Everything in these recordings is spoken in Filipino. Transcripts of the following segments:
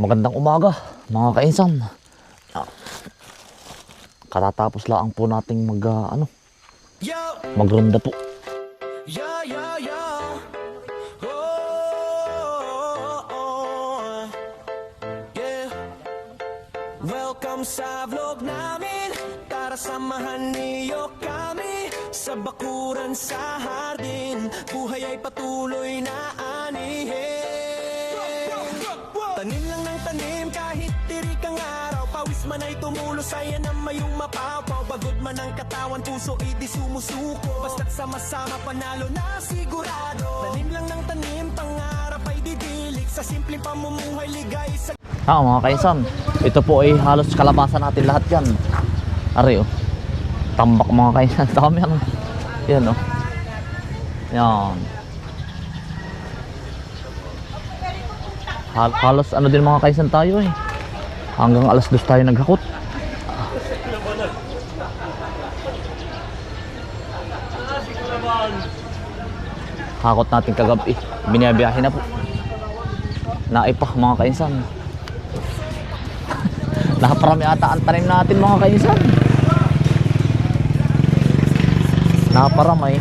Magandang umaga mga kainsan. Katatapos lang po nating magronda po. Welcome sa vlog namin. Tara samahan niyo kami sa bakuran sa hardin. Buhay ay patuloy na anihin. Tanim lang ng tanim kahit tirik ang araw. Pawis man ay tumulos, ayan ang mayong mapapaw. Bagod man ang katawan, puso di sumusuko. Basta't sama-sama panalo na sigurado. Tanim lang ng tanim, pangarap ay didilig. Sa simpleng pamumuhay, ligay sa... Mga kainsan, ito po ay halos kalabasan natin lahat yan. Ari oh, tambak mga kainsan. Dami yan. Yan oh. Yan. Halos ano din mga kainsan tayo eh. Hanggang alas 2 tayo naghakot. Hakot natin kagabi. Biniyabiyahin na po. Naipah mga kainsan. Nakaparami ata ang tanim natin mga kainsan. Nakaparamay.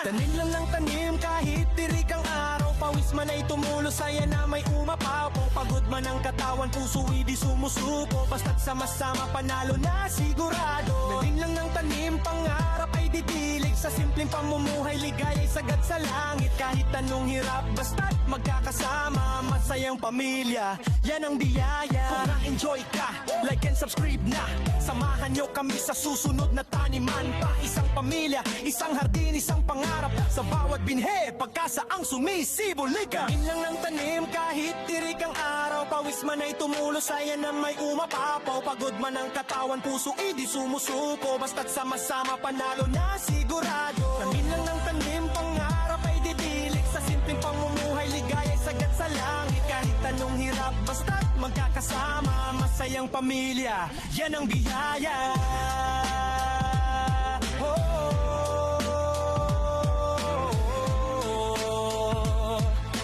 Tanim lang ng tanim kahit tirik ang araw. Pawis man ay tumulos, ayan na may umapaw. Pagod man ang katawan, puso di sumusuko. Basta't sama-sama panalo na sigurado. Tanim lang ng tanim, pangarap ay didilig. Sa simpleng pamumuhay, ligay ay sagad sa langit. Kahit anong hirap, basta't magkakasama. Masayang pamilya, yan ang biyaya. Kung na-enjoy ka, like and subscribe na. Samahan nyo kami sa susunod na taniman pa. Isang pamilya, isang hardin, isang pangarap. Sa bawat binhe, pagkasaang sumisibol ka. Tanim lang ng tanim kahit tirik ang araw. Pawis man ay tumulos, ayan na may umapapaw. Pagod man ang katawan, puso di sumusuko. Basta't sama-sama panalo na sigurado. Tanim lang ng tanim, pangarap ay didilig. Sa simpleng pamumuhay, ligay ay sagad sa langit. Kahit anong hirap, basta't magkakasama. Masayang pamilya, yan ang biyaya.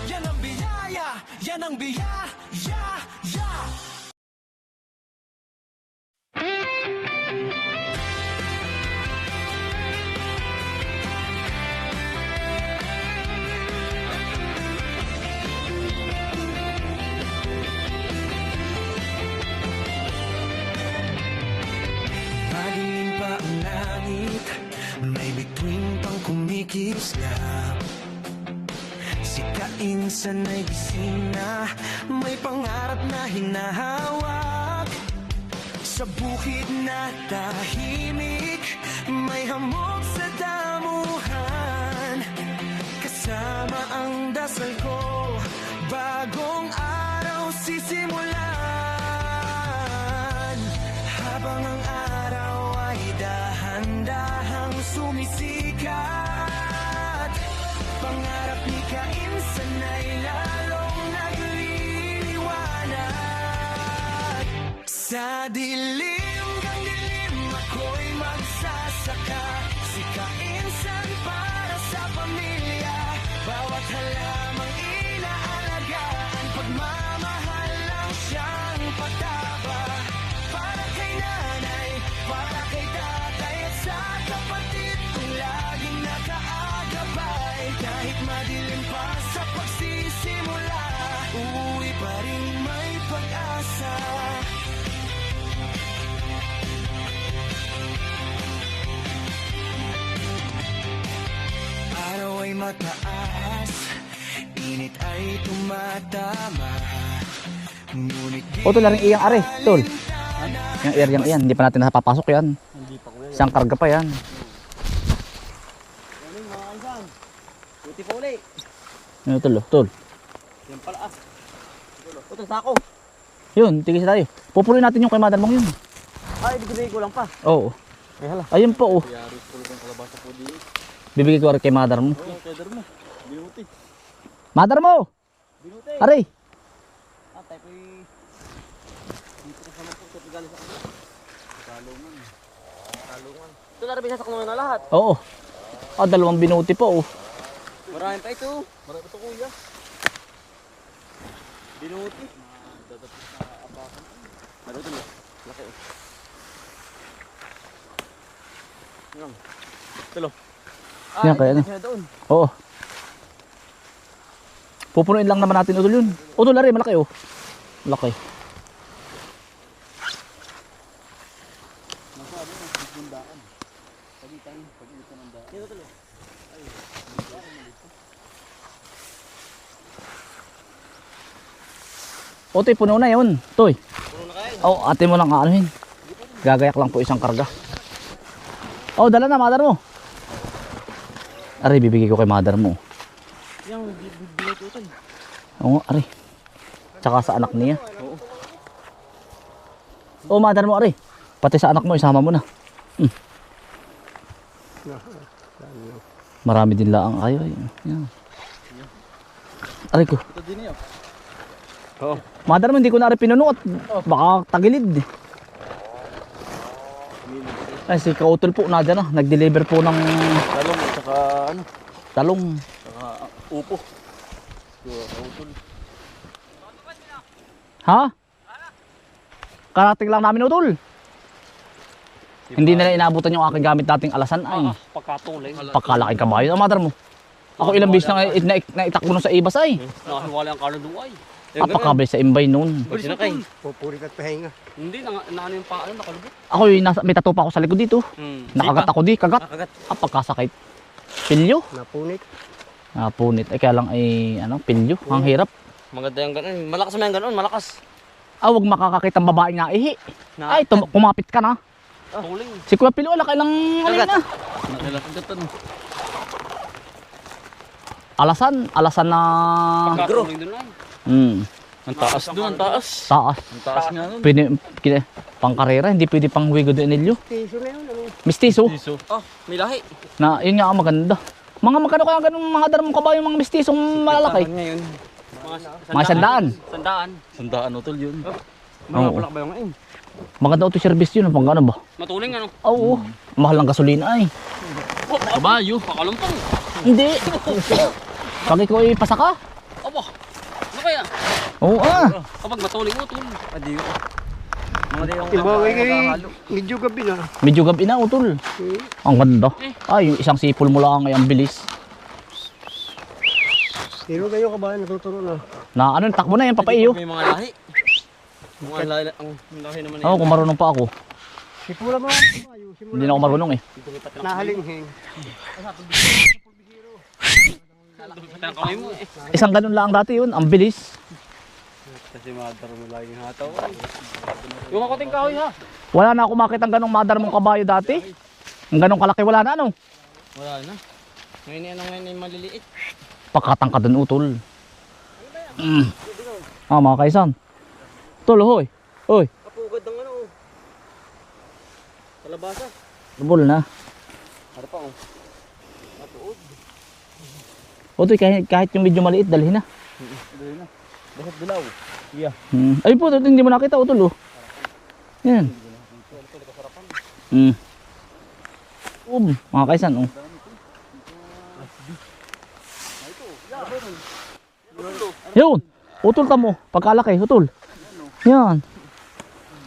Yan ang biyaya, yan ang biyaya. Madilim pa ang langit, may bituin pang kumikislap. Si kainsan ay gising na, may pangarap na hinahawak. Sa bukid na tahimik, may hamog sa damuhan. Kasama ang dasal ko, bagong araw sisimulan. Habang ang araw ay dahan-dahang sumisikat, pangarap ni kainsan ay lalong nagliliwanag. Sa dilim ng dilim, ako'y magsasaka. Si kainsan para sa pamilya, bawat halamang inaalagaan. Pagmamahal lang siyang pataba. Para kay nanay, para kay tatay, at sa kapatid kong laging nakaagabay. Kahit madilim pa sa pagsisimula, uuwi pa rin may pag-asa. Araw ay mataas, init ay tumatama. Ngunit O tol, laring iyang are, tol. Yung area yan, hindi pa natin napapasok yan. Isang karga pa yan. Morning mga kansan. Buti po ulit. Ano tol, tol. Yan pala ah. Ito sako. Yun, tigis tayo. Pupuloy natin yung kay Mother Mong yun. Ay, ibigay ko lang pa. Oo. Ay hala. Ayun po oh. Yari po ng kalabasa po din. Bibigay ko rin kay Mother mo. Ay, keder mo. Beauty. Mother mo! Binuti. Aray! Ah, tayo po'y... Dito ka sa magputot. Galing sa kanila. Talungan. Talungan. Ito na rin bisasak naman na lahat. Oo. Ah, dalawang binuti pa oh. Marami pa ito. Marami pa ito kuya. Binuti. Dadapos na abakan. Ano ito? Laki oh. Yan. Tulo. Yan, kaya na. Sila doon. Oo. Pupunuin lang naman natin utol yun. Utol na rin, malaki oh. Malaki. Masabi mo, bundaan. Pagitan ng daan. Yan tulo. Otoy, puno na yun. Toy. Puro na kain. Oh, ate mo lang aanuhin. Gagayak lang po isang karga. Oh, dala na, mother mo. Aray, bibigay ko kay mother mo. Yang binuti ito. Oo, aray. Tsaka sa anak niya. Oo. Oh, mother mo, aray. Pati sa anak mo, isama mo na. Marami din laang kayo. Yan. Aray ko. Ito din yun. Oo. Mother mo, hindi ko na rin pinuno at baka tagilid. Ay, si Kautol po, nadya na. Nag-deliver po ng Talong at saka ano? talong. Saka upo. Utol. Ha? Karating lang namin utol. Hindi nila inabutan yung aking gamit dating alasan ay. Pagkatuling. Pagkalaking kabayo. Ang mother mo. Ako ilang bis na naitakbo nun sa ibas ay. Nakahiwala ang kalo duway. Apakabay sa imbay noon. Pwede na kayo. Pupurit at pahinga. Hindi, naano yung paano, nakalubot. Ako may tattoo pa ako sa likod dito. Nakagat ako di, kagat. Nakagat. Apagkasakit. Pilyo. Napunit. Punit. Ay kaya lang ay pilyo. Ang hirap. Maganda yung ganun. Malakas mo yung ganun, malakas. Huwag makakakita ang babaeng naihi. Ay, kumapit ka na. Tuling. Si Kuya Pilyo, wala kailang alin na. Nakilakagat ano. Alasan na Pagkatuling doon lang. Ang taas doon, ang taas. taas. Ang taas nga doon. Pwede, pang karera, hindi pwede pang Huigo de Enelio. Piso na yun. Ano? Mistiso. Oh, may lahi. Na, yun nga ang maganda. Mga magkano kaya ganun mga darmong kabayo, mga mistisong malalaki. Ngayon. Mga sandaan. Sandaan. Sandaan utol yun. Oo. Malak ba yung ngayon? Maganda auto service yun, pang gano'n ba? Matuling ano? Oo. Mahal ng gasolina ay. Oh, kabayo. Pakalumpang. Hindi. Pag ikaw ay pasaka. Aba. Ano kaya? Oo Kapag matuling utol. Adiyo. Mga di yung Ibaway kayo. Medyo gabi na. Medyo gabi na utol. Ang ganda. Ay, yung isang sipol mo lang ay ang bilis. Pero kayo kabahan, natuturo na. Na ano, takbo na yan, papaiyo. May mga lahi. Mga lahi, ang lahi naman Oo, kung marunong pa ako. Sipula mo. Kabayo, simula. Hindi na ako marunong eh. Nahalinghing. Patang kamay mo eh. Isang ganun lang dati yun, ang bilis. Kasi madar mo laging hataw. Yung akoting kahoy ha. Wala na ako makita ang ganong madar mong kabayo dati. Ang ganong kalaki, wala na ano. Wala na. Ngayon yung maliliit. Pakatang ka dun utol. Mga kaisan. Tol, hoy. Hoy, Kapugad ng ano. Kalabasa. bubol na. Ano pa oh. Matuod. Utoy, kahit yung medyo maliit, dalhin na. Dali na. Bakit dilaw? Yeah. Ay po, hindi mo nakita utol oh. Yan. Mga kaisan oh. Yun. Utol tamo, pagkalaki, utol. Yan.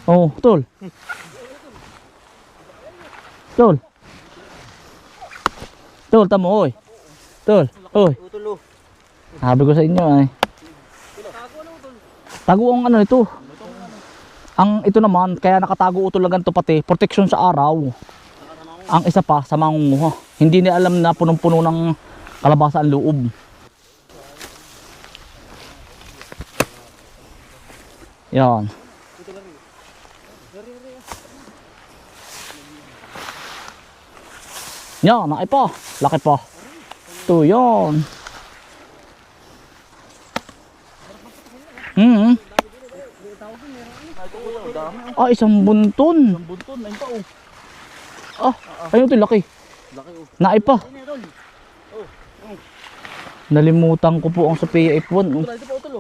Oh, utol. Tol. Tol, tamo, oy. Tol, oy. Utulo. Sabi ko sa inyo ay. Tago ang ano ito. Ang ito naman, kaya nakatago utol lang ganito pati, protection sa araw. Ang isa pa, sa mangunguha. Hindi niya alam na punong-puno ng kalabasa ang loob. Yan. Yan, laki pa. Laki pa. Ito, yan. Isang bunton. Ang bunton, ayun pa oh. Ayun ito, laki. Laki oh. Naay pa. Nalimutan ko po ang Sophia F1. Ito pa utol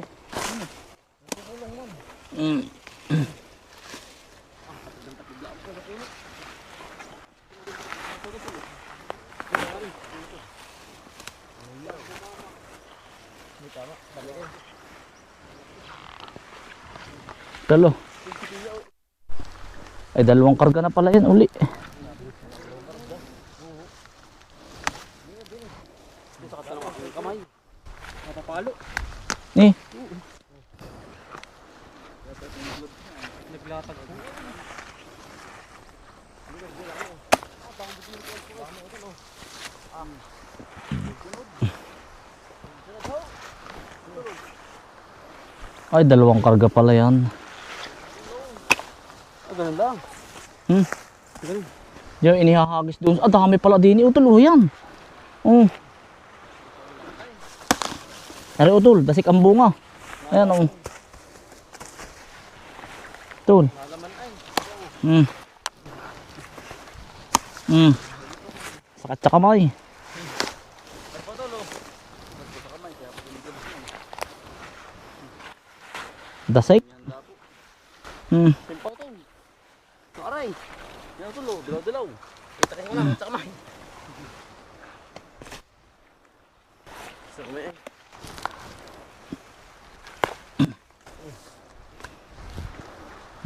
Dalo. Ay, dalawang karga na pala yan uli. Matapalo. Eh, Naglatag po. ay, dalawang karga pala yan. Ganun lang. Hmm. Ganun. Yung inihahagis doon. Ah, dami pala din. Utol, oh, yan. Oh. Ari, utol, dasik ang bunga. Ayan, oh. Utol. Hmm. Hmm. Sakat sa kamay. Dasik. Hmm. Simpaw to. Ito aray. Yan to lo. Dilaw-dilaw. Itakin mo na. Sa kamay. Sa kamay eh.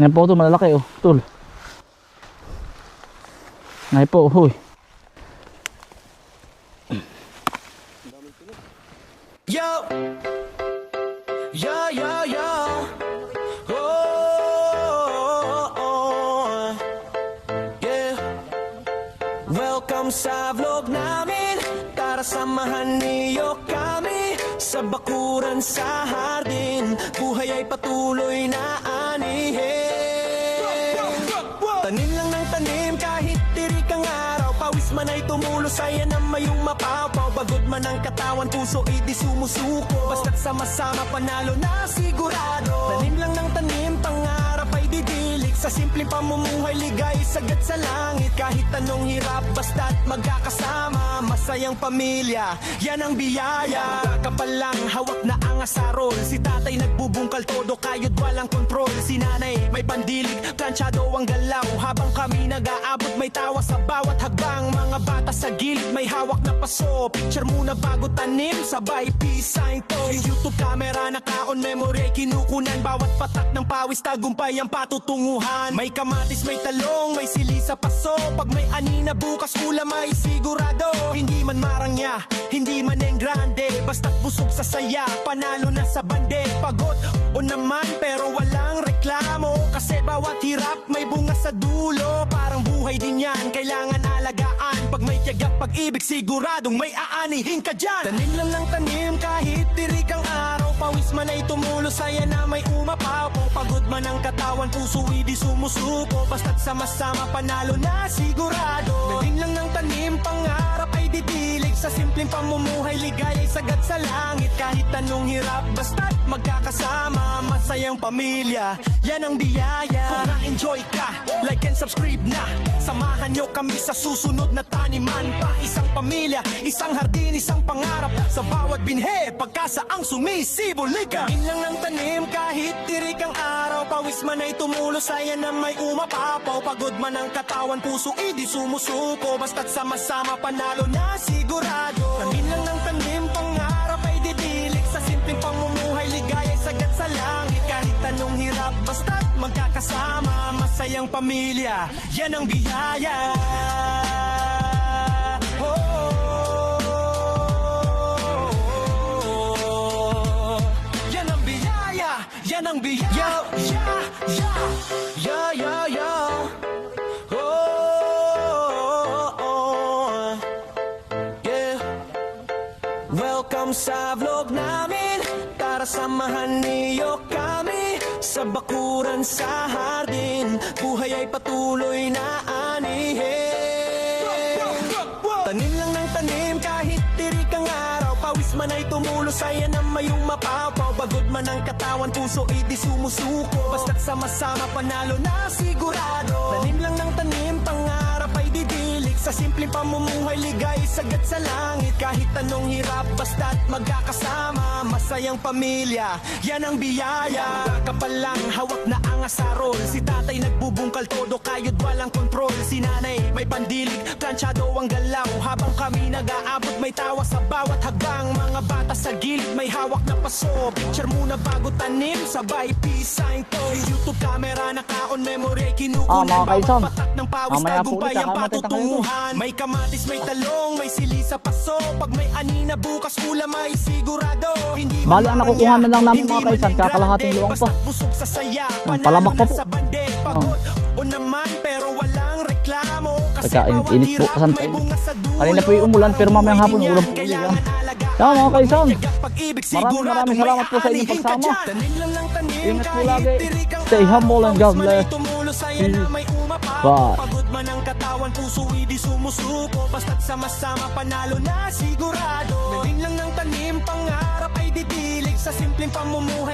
Ngayon po ito malalaki, oh. Tul. Ngayon po, huy. Yo, yo, yo, yo. Oh, oh, oh. Yeah. Welcome sa vlog namin. Tara samahan niyo kami sa bakuran sa hardin. Buhay ay patuloy na anihin. Tanim lang ng tanim kahit tirik ang araw. Pawis man ay tumulo, saya na may umapaw-paw. Bagod man ang katawan, puso di sumusuko. Basta't sama-sama panalo na sigurado. Tanim lang ng tanim, pangarap ay didilig. Sa simpleng pamumuhay, ligay sagad sa langit. Kahit anong hirap, basta't magkakasama. Masayang pamilya, yan ang biyaya. Kapal lang, hawak na ang asarol. Si tatay nagbubungkal todo, kayod walang kontrol. Si nanay may pandilig, planchado ang galaw. Habang kami nag-aabot, may tawa sa bawat hagbang. Mga bata sa gilid, may hawak na paso. Picture muna bago tanim, sabay peace sign to. Yung YouTube camera naka-on, memory kinukunan. Bawat patak ng pawis, tagumpay ang patutunguhan. May kamatis, may talong, may sili sa paso. Pag may anina bukas ulam ay sigurado. Hindi man marangya, hindi man engrande. Basta't busog sa saya, panalo na sa bande. Pagod o naman pero walang reklamo. Kasi bawat hirap may bunga sa dulo. Parang buhay din yan, kailangan alagaan. Pag may tiyaga, pag-ibig, siguradong may aanihin ka dyan. Tanim lang ng tanim kahit tirik ang araw. Pawis man ay tumulo, saya na may umapaw. Pagod man ang katawan, puso di sumusuko. Basta't sama-sama panalo na sigurado. Tanim lang ng tanim, pangarap ay didilig. Sa simpleng pamumuhay, ligay ay sagad sa langit. Kahit anong hirap, basta't magkakasama. Masayang pamilya, yan ang biyaya. Kung na-enjoy ka, like and subscribe na. Samahan nyo kami sa susunod na taniman pa. Isang pamilya, isang hardin, isang pangarap. Sa bawat binhe, pagkasaang sumisibol ka. Tanim lang ng tanim kahit tirik ang araw. Pawis man ay tumulo, saya na may umapapaw. Pagod man ang katawan, puso di sumusuko. Basta't sama-sama panalo na sigurado. Tanim lang ng tanim, pangarap ay didilig. Sa simpleng pamumuhay, ligay ay sagad sa langit. Kahit anong hirap, basta't magkakasama. Masayang pamilya, yan ang biyaya. Oh, yan ang biyaya, yan ang biyaya. Yo, yo, yo. Oh, yeah. Welcome sa vlog namin. Tara samahan niyo kami sa bakuran sa hardin. Buhay ay patuloy na anihin. Tanim lang ng tanim kahit tirik ang araw. Pawis man ay tumulo, saya na may umapaw-paw. Bagod man ang katawan, puso di sumusuko. Basta't sama-sama panalo na sigurado. Tanim lang ng tanim, pangarap ay didilig. Sa simpleng pamumuhay, ligay sagad sa langit. Kahit anong hirap, basta't magkakasama. Masayang pamilya, yan ang biyaya. Mga kapalang hawak na ang asarol. Si tatay nagbubungkal todo, kayod walang kontrol. Si nanay may pandilig, planchado ang galaw. Habang kami nag-aabot, may tawa sa bawat hagang. Mga bata sa gilid, may hawak na paso. Picture muna bago tanim, sabay peace sign to. YouTube camera, naka-on memory, kinukunan. Mga kaisan, patak ng pawis, mamaya po tagumpay ulit, ang patutunguhan. May kamatis, may talong, may sili sa paso. Pag may anina bukas, ulam ay sigurado. Hindi Bali, ang nakukuha na lang namin mga kaisan, kakalahating luwang pa. busog sa saya, Palamak pa po. sa bande, pagod o naman, pero walang reklamo. Kasi Pagka bawat init po, hirap kasantay. may bunga sa dulo. Kanina po yung umulan, pero mamayang hapon ulan po ulit. Kailangan alagaan. Yan mga kaisan, Pag-ibig, maraming salamat po sa inyong sigurado may pagsama. aalihin ka dyan. Tanim lang ng tanim, Ingat po kahit lagi. tirik ang Stay humble and God Pawis man ay bless. tumulo, saya na may umapaw. Bye. Pagod man ang katawan, puso di sumusuko. Basta't sama-sama panalo na sigurado. Tanim lang ng tanim, pangarap ay didilig. Sa simpleng pamumuhay